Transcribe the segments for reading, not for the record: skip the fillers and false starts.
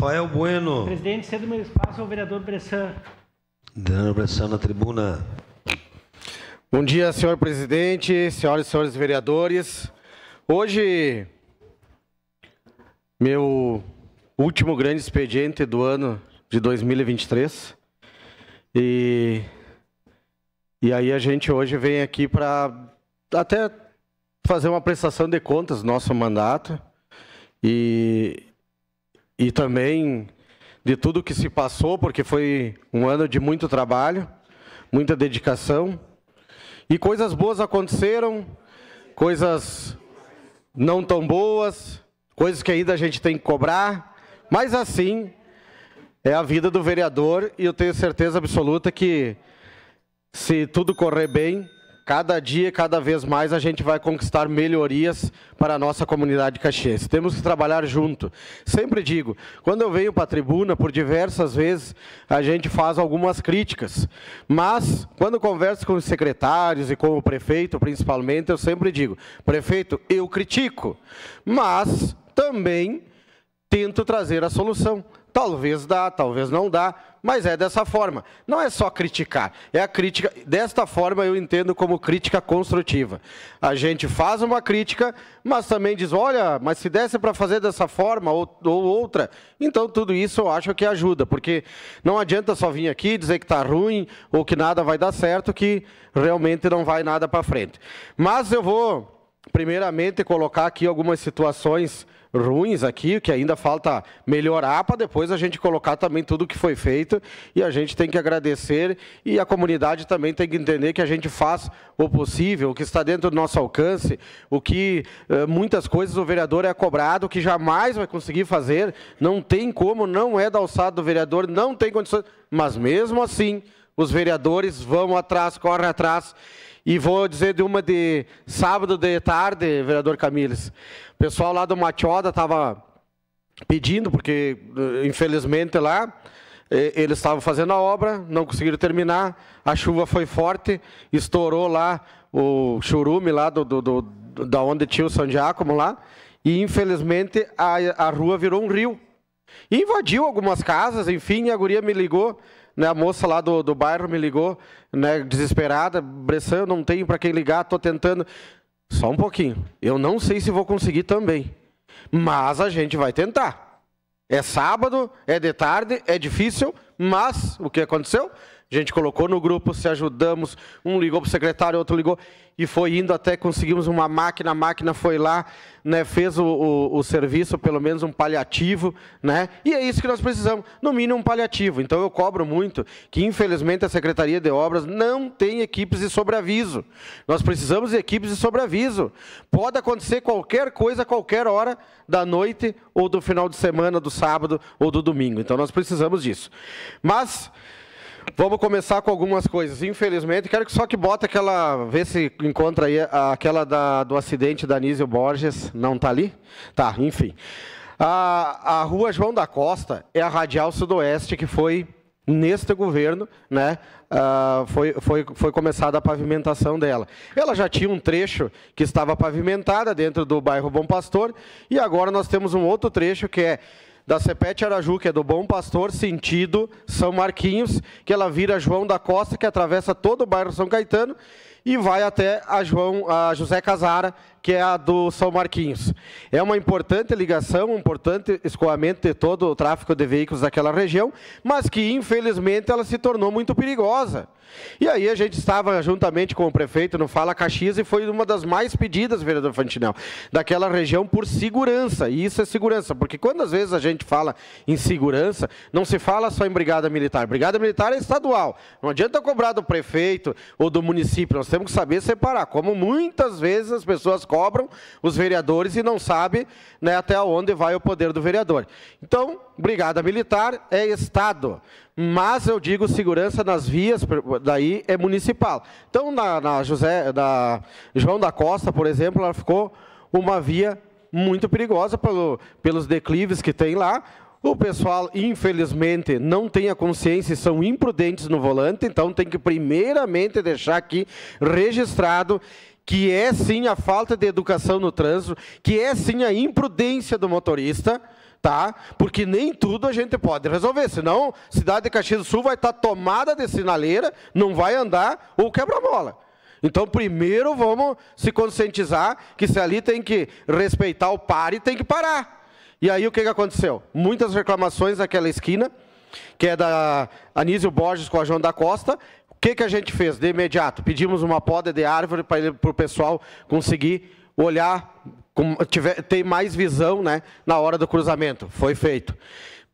Rafael Bueno. Presidente, cedo meu espaço ao vereador Bressan. Vereador Bressan na tribuna. Bom dia, senhor presidente, senhoras e senhores vereadores. Hoje, meu último grande expediente do ano de 2023. E aí a gente hoje vem aqui para até fazer uma prestação de contas do nosso mandato e também de tudo que se passou, porque foi um ano de muito trabalho, muita dedicação. E coisas boas aconteceram, coisas não tão boas, coisas que ainda a gente tem que cobrar, mas assim é a vida do vereador e eu tenho certeza absoluta que se tudo correr bem, cada dia, cada vez mais, a gente vai conquistar melhorias para a nossa comunidade caxiense. Temos que trabalhar junto. Sempre digo, quando eu venho para a tribuna, por diversas vezes, a gente faz algumas críticas. Mas, quando converso com os secretários e com o prefeito, principalmente, eu sempre digo, prefeito, eu critico, mas também tento trazer a solução. Talvez dá, talvez não dá, mas é dessa forma. Não é só criticar, é a crítica. Desta forma eu entendo como crítica construtiva. A gente faz uma crítica, mas também diz, olha, mas se desse para fazer dessa forma ou outra, então tudo isso eu acho que ajuda, porque não adianta só vir aqui dizer que está ruim ou que nada vai dar certo, que realmente não vai nada para frente. Mas eu vou, primeiramente, colocar aqui algumas situações ruins aqui, que ainda falta melhorar, para depois a gente colocar também tudo que foi feito, e a gente tem que agradecer, e a comunidade também tem que entender que a gente faz o possível, o que está dentro do nosso alcance, o que muitas coisas o vereador é cobrado, que jamais vai conseguir fazer, não tem como, não é da alçada do vereador, não tem condições, mas mesmo assim, os vereadores vão atrás, correm atrás. E vou dizer de uma de sábado de tarde, vereador Camilles. O pessoal lá do Matioda estava pedindo, porque infelizmente lá eles estavam fazendo a obra, não conseguiram terminar, a chuva foi forte, estourou lá o churume lá da onde tinha o São Giacomo lá, e infelizmente a rua virou um rio. E invadiu algumas casas, enfim, a guria me ligou, né, a moça lá do bairro me ligou, né, desesperada, Bressan, eu não tenho para quem ligar, estou tentando. Só um pouquinho, eu não sei se vou conseguir também, mas a gente vai tentar. É sábado, é de tarde, é difícil, mas o que aconteceu? A gente colocou no grupo, se ajudamos, um ligou para o secretário, outro ligou, e foi indo até conseguimos uma máquina, a máquina foi lá, né, fez o serviço, pelo menos um paliativo, né, e é isso que nós precisamos, no mínimo um paliativo. Então eu cobro muito que, infelizmente, a Secretaria de Obras não tem equipes de sobreaviso. Nós precisamos de equipes de sobreaviso. Pode acontecer qualquer coisa, a qualquer hora da noite, ou do final de semana, do sábado ou do domingo. Então nós precisamos disso. Mas vamos começar com algumas coisas. Infelizmente, quero que só que bota aquela, vê se encontra aí, aquela do acidente da Anísio Borges. Não está ali? Tá, enfim. A rua João da Costa é a radial sudoeste que foi, neste governo, né, foi começada a pavimentação dela. Ela já tinha um trecho que estava pavimentada dentro do bairro Bom Pastor, e agora nós temos um outro trecho que é da Cepete Araju, que é do Bom Pastor, sentido São Marquinhos, que ela vira João da Costa, que atravessa todo o bairro São Caetano, e vai até a José Casara, que é a do São Marquinhos. É uma importante ligação, um importante escoamento de todo o tráfego de veículos daquela região, mas que, infelizmente, ela se tornou muito perigosa. E aí a gente estava juntamente com o prefeito no Fala Caxias e foi uma das mais pedidas, vereador Fantinel, daquela região por segurança. E isso é segurança, porque quando às vezes a gente fala em segurança, não se fala só em brigada militar. Brigada militar é estadual. Não adianta cobrar do prefeito ou do município, nós temos que saber separar, como muitas vezes as pessoas cobram os vereadores e não sabem, né, até onde vai o poder do vereador. Então, brigada militar é Estado. Mas eu digo segurança nas vias, daí é municipal. Então, na João da Costa, por exemplo, ela ficou uma via muito perigosa pelos declives que tem lá. O pessoal, infelizmente, não tem a consciência e são imprudentes no volante, então tem que primeiramente deixar aqui registrado que é sim a falta de educação no trânsito, que é sim a imprudência do motorista, tá? Porque nem tudo a gente pode resolver, senão cidade de Caxias do Sul vai estar tomada de sinaleira, não vai andar ou quebra-mola. Então, primeiro vamos se conscientizar que se ali tem que respeitar o pare, tem que parar. E aí o que aconteceu? Muitas reclamações naquela esquina, que é da Anísio Borges com a João da Costa. O que a gente fez de imediato? Pedimos uma poda de árvore para o pessoal conseguir olhar, ter mais visão, né, na hora do cruzamento. Foi feito.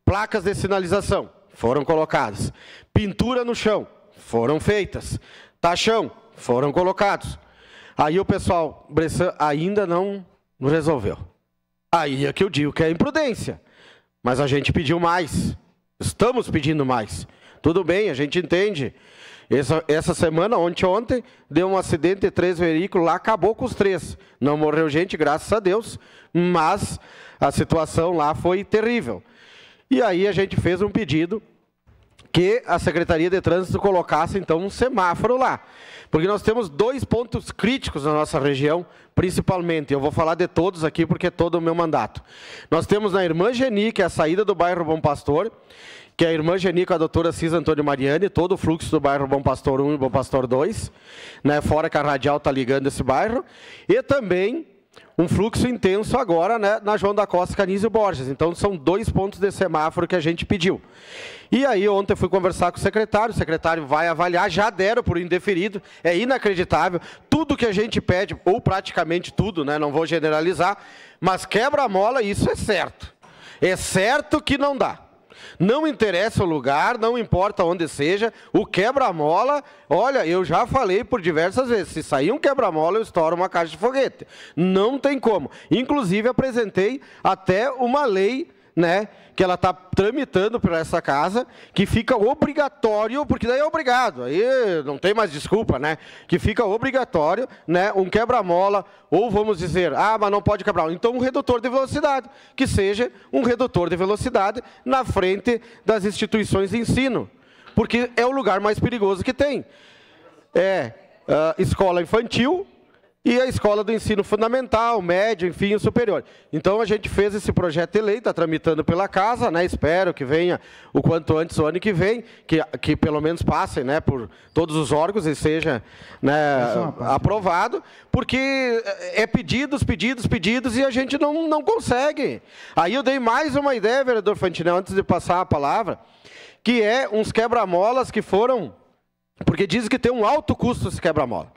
Placas de sinalização foram colocadas. Pintura no chão foram feitas. Tachão foram colocados. Aí o pessoal, Bressan, ainda não resolveu. Aí é que eu digo que é imprudência. Mas a gente pediu mais. Estamos pedindo mais. Tudo bem, a gente entende. Essa semana, ontem, deu um acidente de 3 veículos lá, acabou com os 3. Não morreu gente, graças a Deus, mas a situação lá foi terrível. E aí a gente fez um pedido que a Secretaria de Trânsito colocasse, então, um semáforo lá. Porque nós temos 2 pontos críticos na nossa região, principalmente. Eu vou falar de todos aqui, porque é todo o meu mandato. Nós temos na Irmã Geni, que é a saída do bairro Bom Pastor, que é a Irmã Geni com a doutora Cisa Antônio Mariani, todo o fluxo do bairro Bom Pastor 1 e Bom Pastor 2, né, fora que a Radial está ligando esse bairro, e também um fluxo intenso agora, né, na João da Costa e Anísio Borges. Então, são 2 pontos de semáforo que a gente pediu. E aí, ontem eu fui conversar com o secretário vai avaliar, já deram por indeferido, é inacreditável. Tudo que a gente pede, ou praticamente tudo, né, não vou generalizar, mas quebra-mola, isso é certo. É certo que não dá. Não interessa o lugar, não importa onde seja, o quebra-mola, olha, eu já falei por diversas vezes, se sair um quebra-mola, eu estouro uma caixa de foguete. Não tem como. Inclusive, apresentei até uma lei, né, que ela está tramitando para essa casa, que fica obrigatório, porque daí é obrigado, aí não tem mais desculpa, né? Que fica obrigatório, né, um quebra-mola, ou vamos dizer, mas não pode quebrar, então um redutor de velocidade, que seja um redutor de velocidade na frente das instituições de ensino, porque é o lugar mais perigoso que tem. É escola infantil, e a escola do ensino fundamental, médio, enfim, o superior. Então, a gente fez esse projeto de lei, está tramitando pela casa, né? Espero que venha o quanto antes o ano que vem, que pelo menos passe, né, por todos os órgãos e seja, né, aprovado, porque é pedidos, e a gente não consegue. Aí eu dei mais uma ideia, vereador Fantinel, antes de passar a palavra, que é uns quebra-molas que foram, porque dizem que tem um alto custo esse quebra-mola.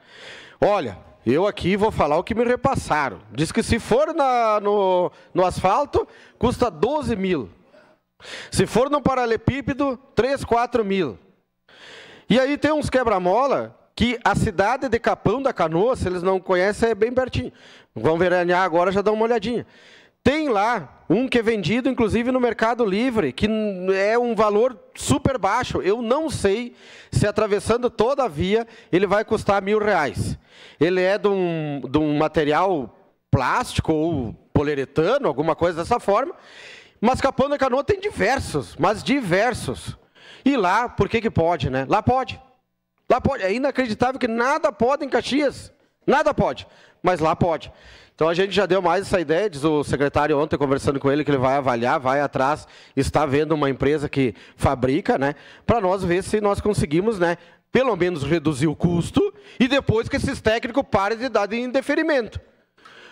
Olha, eu aqui vou falar o que me repassaram. Diz que se for no asfalto, custa 12 mil. Se for no paralelepípedo, 3, 4 mil. E aí tem uns quebra-mola que a cidade de Capão da Canoa, se eles não conhecem, é bem pertinho. Vão veranear agora, já dá uma olhadinha. Tem lá um que é vendido, inclusive, no Mercado Livre, que é um valor super baixo. Eu não sei se atravessando toda a via ele vai custar R$1.000. Ele é de um material plástico ou poliuretano, alguma coisa dessa forma. Mas Capão da Canoa tem diversos, mas diversos. E lá, por que pode, né? Lá pode. Lá pode. É inacreditável que nada pode em Caxias. Nada pode, mas lá pode. Então, a gente já deu mais essa ideia, diz o secretário ontem, conversando com ele, que ele vai avaliar, vai atrás, está vendo uma empresa que fabrica, né, para nós ver se nós conseguimos, né, pelo menos reduzir o custo e depois que esses técnicos parem de dar de indeferimento.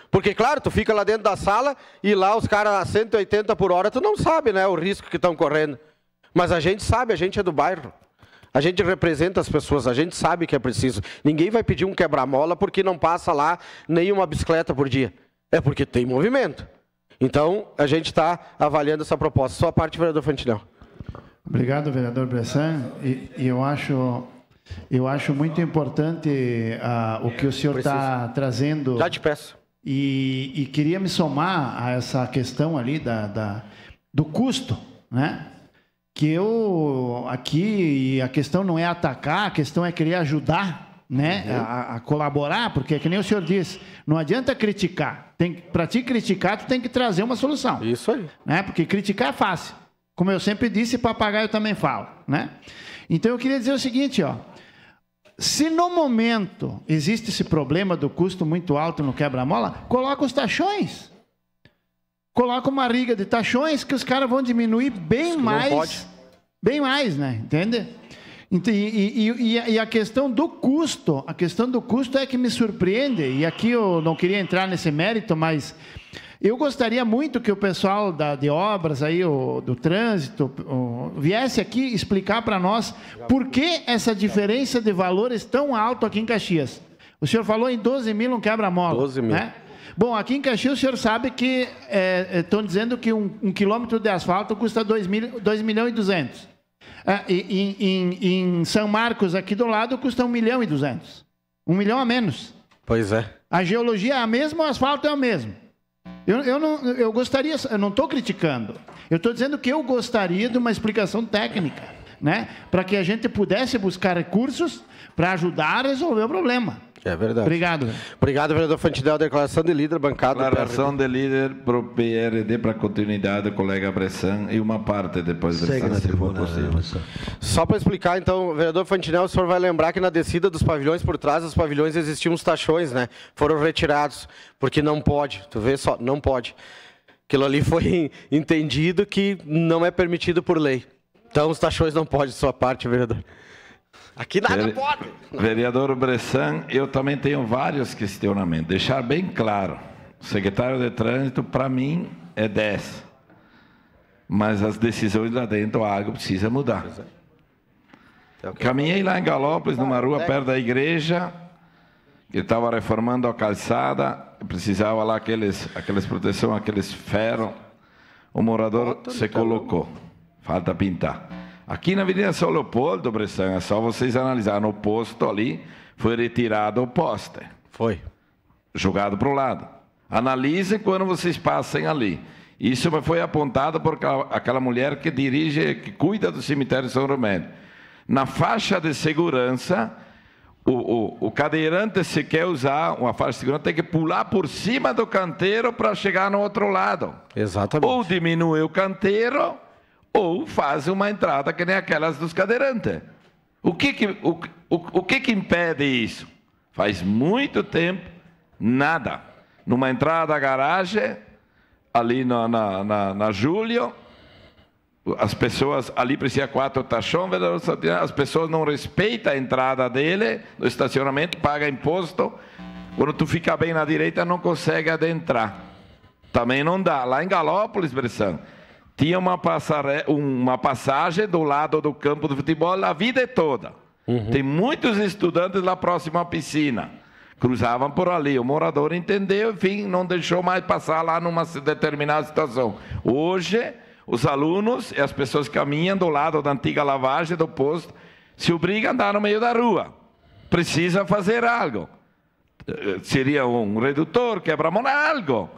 Porque, claro, tu fica lá dentro da sala e lá os caras a 180 por hora, tu não sabe, né, o risco que estão correndo. Mas a gente sabe, a gente é do bairro. A gente representa as pessoas, a gente sabe que é preciso. Ninguém vai pedir um quebra-mola porque não passa lá nem uma bicicleta por dia. É porque tem movimento. Então, a gente está avaliando essa proposta. Só a parte, vereador Fantinel. Obrigado, vereador Bressan. E eu acho muito importante o que o senhor está trazendo. Já te peço. E queria me somar a essa questão ali do custo, né? Que eu aqui, a questão não é atacar, a questão é querer ajudar, né, a colaborar, porque, que nem o senhor disse, não adianta criticar. Para te criticar, tu tem que trazer uma solução. Isso aí. Né? Porque criticar é fácil. Como eu sempre disse, papagaio também fala. Né? Então, eu queria dizer o seguinte, ó, se no momento existe esse problema do custo muito alto no quebra-mola, coloca os taxões. coloca uma riga de taxões que os caras vão diminuir bem mais. Bem mais, né? Entende? E a questão do custo, é que me surpreende, e aqui eu não queria entrar nesse mérito, mas eu gostaria muito que o pessoal de obras aí, do trânsito, viesse aqui explicar para nós por que essa diferença de valores tão alto aqui em Caxias. O senhor falou em 12 mil um quebra-mola. 12 mil. Né? Bom, aqui em Caxias o senhor sabe que estão dizendo que um quilômetro de asfalto custa 2 milhões e 200. Em São Marcos, aqui do lado, custa 1 milhão e 200. 1 milhão a menos. Pois é. A geologia é a mesma, o asfalto é o mesmo. Eu gostaria, eu não estou criticando, eu estou dizendo que eu gostaria de uma explicação técnica, né? Para que a gente pudesse buscar recursos para ajudar a resolver o problema. É verdade. Obrigado. Obrigado, vereador Fantinel. Declaração de líder, bancada. Declaração de líder para o PRD, para continuidade, colega Bressan, e uma parte depois da Segue na tribuna, Só para explicar, então, vereador Fantinel, o senhor vai lembrar que na descida dos pavilhões, por trás dos pavilhões, existiam uns tachões, né? Foram retirados, porque não pode. Tu vê só, não pode. Aquilo ali foi entendido que não é permitido por lei. Então, os tachões não podem, de sua parte, vereador. Aqui nada pode. Vereador Bressan, eu também tenho vários questionamentos. Deixar bem claro, o secretário de trânsito, para mim, é 10. Mas as decisões lá dentro, a água precisa mudar. Caminhei lá em Galópolis, numa rua perto da igreja, que estava reformando a calçada, precisava lá aqueles proteção, aqueles ferros. O morador se colocou. Falta pintar. Aqui na Avenida São Leopoldo, Bressan, é só vocês analisarem. No posto ali, foi retirado o poste. Foi. Jogado para o lado. Analisem quando vocês passem ali. Isso me foi apontado por aquela mulher que que cuida do cemitério de São Romério. Na faixa de segurança, o cadeirante, se quer usar uma faixa de segurança, tem que pular por cima do canteiro para chegar no outro lado. Exatamente. Ou diminui o canteiro, ou faz uma entrada que nem aquelas dos cadeirantes. O que impede isso? Faz muito tempo, nada. Numa entrada da garagem, ali na Júlio, as pessoas, ali precisa 4 tachões, as pessoas não respeitam a entrada dele, no estacionamento, paga imposto. Quando tu fica bem na direita, não consegue adentrar. Também não dá. Lá em Galópolis, Bressan, tinha uma passagem do lado do campo de futebol a vida toda. Tem muitos estudantes lá próximo à piscina. Cruzavam por ali. O morador entendeu, enfim, não deixou mais passar lá numa determinada situação. Hoje, os alunos e as pessoas que caminham do lado da antiga lavagem do posto se obrigam a andar no meio da rua. Precisa fazer algo. Seria um redutor, quebra-mola, algo.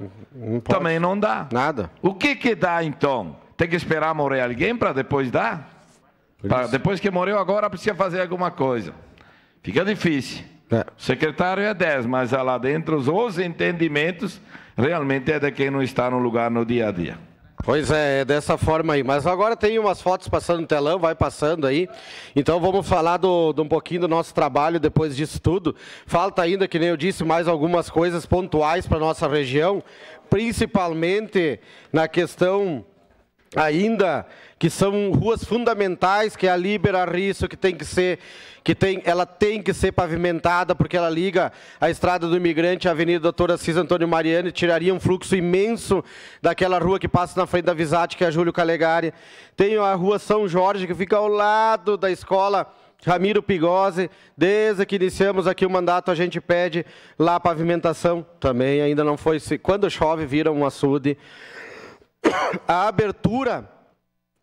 Também não dá. Nada. O que dá, então? Tem que esperar morrer alguém para depois dar? Depois que morreu, agora precisa fazer alguma coisa. Fica difícil. O secretário é 10, mas lá dentro os entendimentos realmente é de quem não está no lugar no dia a dia. Pois é dessa forma aí. Mas agora tem umas fotos passando no telão, vai passando aí. Então vamos falar de um pouquinho do nosso trabalho depois disso tudo. Falta ainda, que nem eu disse, mais algumas coisas pontuais para a nossa região, principalmente na questão ainda que são ruas fundamentais, que é a Líbera Risso, ela tem que ser pavimentada, porque ela liga a Estrada do Imigrante à Avenida Doutora Assis Antônio Mariano, e tiraria um fluxo imenso daquela rua que passa na frente da Visate, que é a Júlio Calegari. Tem a rua São Jorge, que fica ao lado da escola Ramiro Pigose. Desde que iniciamos aqui o mandato, a gente pede lá a pavimentação. Também ainda não foi. Quando chove, vira um açude. A abertura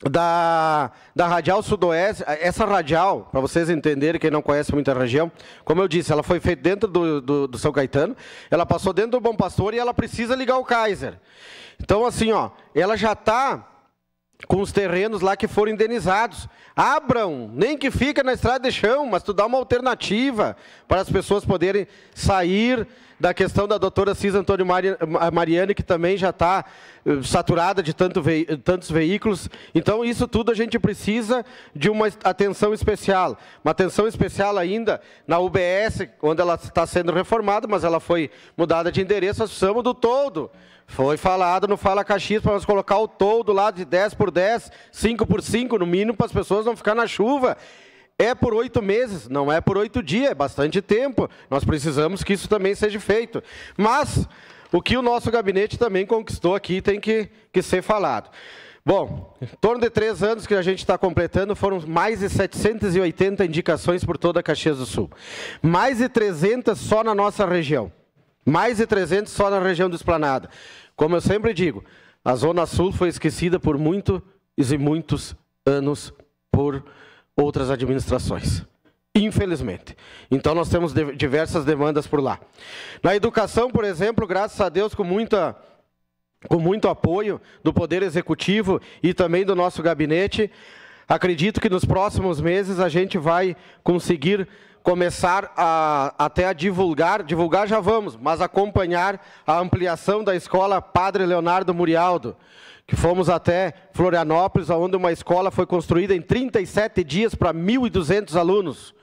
da Radial Sudoeste, essa radial, para vocês entenderem, quem não conhece muito a região, como eu disse, ela foi feita dentro do São Caetano, ela passou dentro do Bom Pastor e ela precisa ligar o Kaiser. Então, assim, ó, ela já está com os terrenos lá que foram indenizados. Abram, nem que fica na estrada de chão, mas tu dá uma alternativa para as pessoas poderem sair da questão da doutora Assis Antônio Mariano, que também já está saturada de tantos veículos. Então, isso tudo a gente precisa de uma atenção especial. Uma atenção especial ainda na UBS, onde ela está sendo reformada, mas ela foi mudada de endereço, nós precisamos do toldo. Foi falado no Fala Caxias para nós colocar o toldo lá de 10 por 10, 5 por 5, no mínimo, para as pessoas não ficar na chuva. É por 8 meses, não é por 8 dias, é bastante tempo. Nós precisamos que isso também seja feito. Mas o que o nosso gabinete também conquistou aqui tem que ser falado. Bom, em torno de 3 anos que a gente está completando, foram mais de 780 indicações por toda Caxias do Sul. Mais de 300 só na nossa região. Mais de 300 só na região do Esplanada. Como eu sempre digo, a Zona Sul foi esquecida por muitos e muitos anos por outras administrações. Infelizmente. Então, nós temos diversas demandas por lá. Na educação, por exemplo, graças a Deus, com muito apoio do Poder Executivo e também do nosso gabinete, acredito que nos próximos meses a gente vai conseguir começar até a divulgar já vamos, mas acompanhar a ampliação da escola Padre Leonardo Murialdo, que fomos até Florianópolis, onde uma escola foi construída em 37 dias para 1.200 alunos.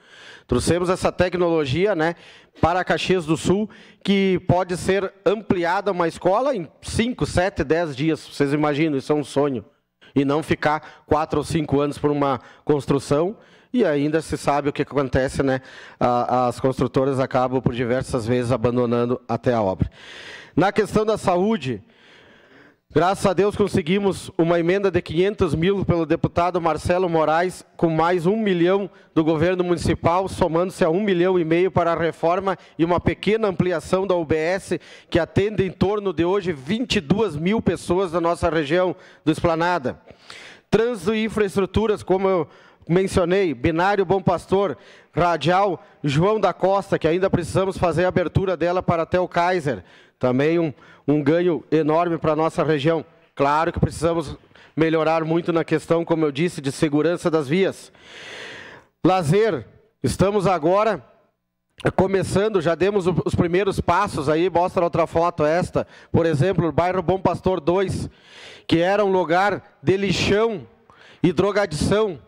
Trouxemos essa tecnologia, né, para Caxias do Sul, que pode ser ampliada uma escola em 5, 7, 10 dias. Vocês imaginam, isso é um sonho. E não ficar 4 ou 5 anos por uma construção. E ainda se sabe o que acontece, né? As construtoras acabam por diversas vezes abandonando até a obra. Na questão da saúde, graças a Deus conseguimos uma emenda de 500 mil pelo deputado Marcelo Moraes, com mais 1 milhão do governo municipal, somando-se a 1,5 milhão para a reforma e uma pequena ampliação da UBS, que atende em torno de hoje 22 mil pessoas da nossa região do Esplanada. Trânsito e infraestruturas, como eu mencionei, binário Bom Pastor, radial João da Costa, que ainda precisamos fazer a abertura dela para até o Kaiser. Também um ganho enorme para a nossa região. Claro que precisamos melhorar muito na questão, como eu disse, de segurança das vias. Lazer, estamos agora começando, já demos os primeiros passos, aí mostra outra foto esta, por exemplo, o bairro Bom Pastor 2, que era um lugar de lixão e drogadição.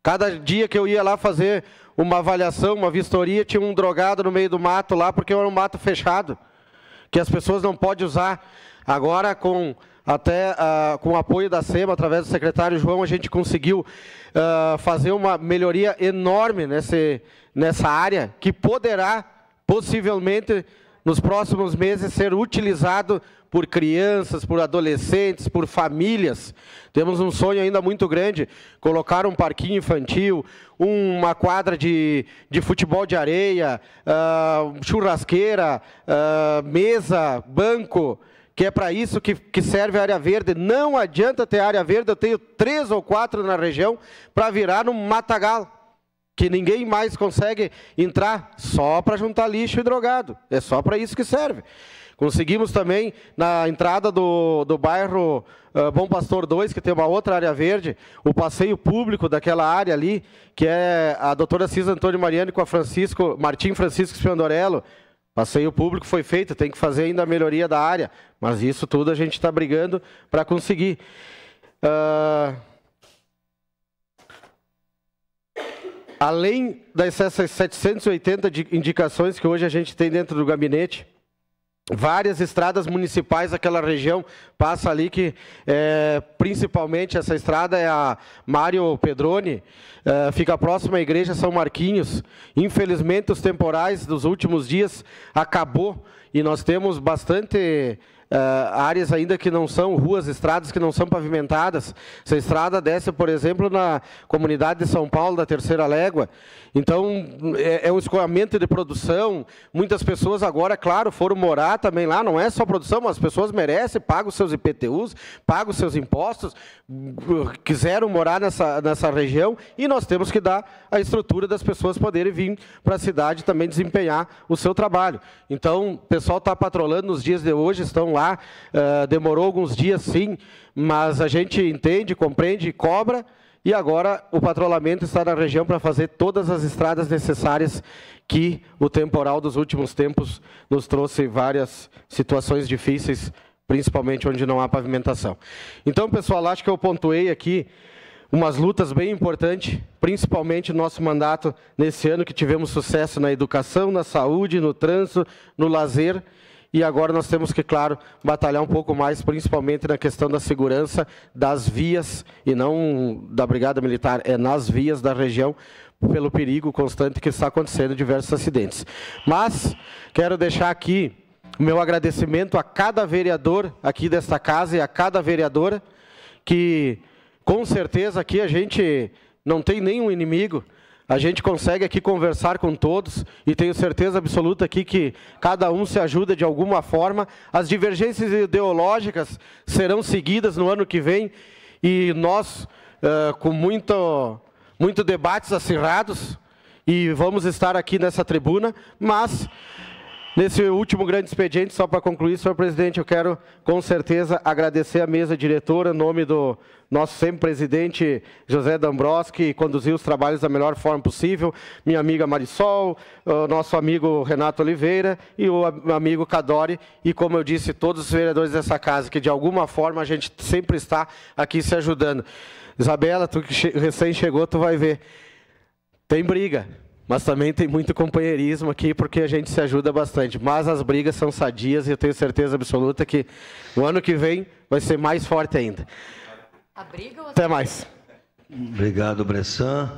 Cada dia que eu ia lá fazer uma avaliação, uma vistoria, tinha um drogado no meio do mato lá, porque era um mato fechado, que as pessoas não podem usar. Agora, com o apoio da SEMA, através do secretário João, a gente conseguiu fazer uma melhoria enorme nessa área, que poderá, possivelmente, nos próximos meses, ser utilizado por crianças, por adolescentes, por famílias. Temos um sonho ainda muito grande, colocar um parquinho infantil, uma quadra de futebol de areia, churrasqueira, mesa, banco, que é para isso que serve a área verde. Não adianta ter área verde, eu tenho 3 ou 4 na região, para virar um matagal, que ninguém mais consegue entrar, só para juntar lixo e drogado. É só para isso que serve. Conseguimos também, na entrada do bairro Bom Pastor 2, que tem uma outra área verde, o passeio público daquela área ali, que é a doutora Cisa Antônio Mariani com a Martim Francisco Spiandorello. Passeio público foi feito, tem que fazer ainda a melhoria da área, mas isso tudo a gente está brigando para conseguir. Além dessas 780 indicações que hoje a gente tem dentro do gabinete, várias estradas municipais daquela região passa ali, que principalmente essa estrada é a Mário Pedroni, fica próxima à igreja São Marquinhos. Infelizmente, os temporais dos últimos dias acabou e nós temos bastante áreas ainda que não são ruas, estradas que não são pavimentadas. Essa estrada desce, por exemplo, na comunidade de São Paulo, da Terceira Légua. Então, é um escoamento de produção. Muitas pessoas agora, claro, foram morar também lá. Não é só produção, mas as pessoas merecem, pagam os seus IPTUs, pagam os seus impostos, quiseram morar nessa região, e nós temos que dar a estrutura das pessoas poderem vir para a cidade também desempenhar o seu trabalho. Então, o pessoal está patrolando nos dias de hoje, estão lá, demorou alguns dias sim, mas a gente entende, compreende e cobra, e agora o patrulhamento está na região para fazer todas as estradas necessárias, que o temporal dos últimos tempos nos trouxe várias situações difíceis, principalmente onde não há pavimentação. Então, pessoal, acho que eu pontuei aqui umas lutas bem importantes, principalmente no nosso mandato nesse ano, que tivemos sucesso na educação, na saúde, no trânsito, no lazer, e agora nós temos que, claro, batalhar um pouco mais, principalmente na questão da segurança das vias, e não da Brigada Militar, é nas vias da região, pelo perigo constante que está acontecendo diversos acidentes. Mas quero deixar aqui o meu agradecimento a cada vereador aqui desta casa e a cada vereadora, que com certeza aqui a gente não tem nenhum inimigo, a gente consegue aqui conversar com todos e tenho certeza absoluta aqui que cada um se ajuda de alguma forma. As divergências ideológicas serão seguidas no ano que vem e nós, com muito debates acirrados, e vamos estar aqui nessa tribuna, mas nesse último grande expediente, só para concluir, senhor presidente, eu quero com certeza agradecer a mesa diretora, em nome do nosso sempre presidente José D'Ambroski, que conduziu os trabalhos da melhor forma possível, minha amiga Marisol, o nosso amigo Renato Oliveira e o amigo Cadori, e como eu disse, todos os vereadores dessa casa, que de alguma forma a gente sempre está aqui se ajudando. Isabela, tu que recém chegou, tu vai ver, tem briga, mas também tem muito companheirismo aqui, porque a gente se ajuda bastante. Mas as brigas são sadias e eu tenho certeza absoluta que o ano que vem vai ser mais forte ainda. A briga ou Até mais. Obrigado, Bressan.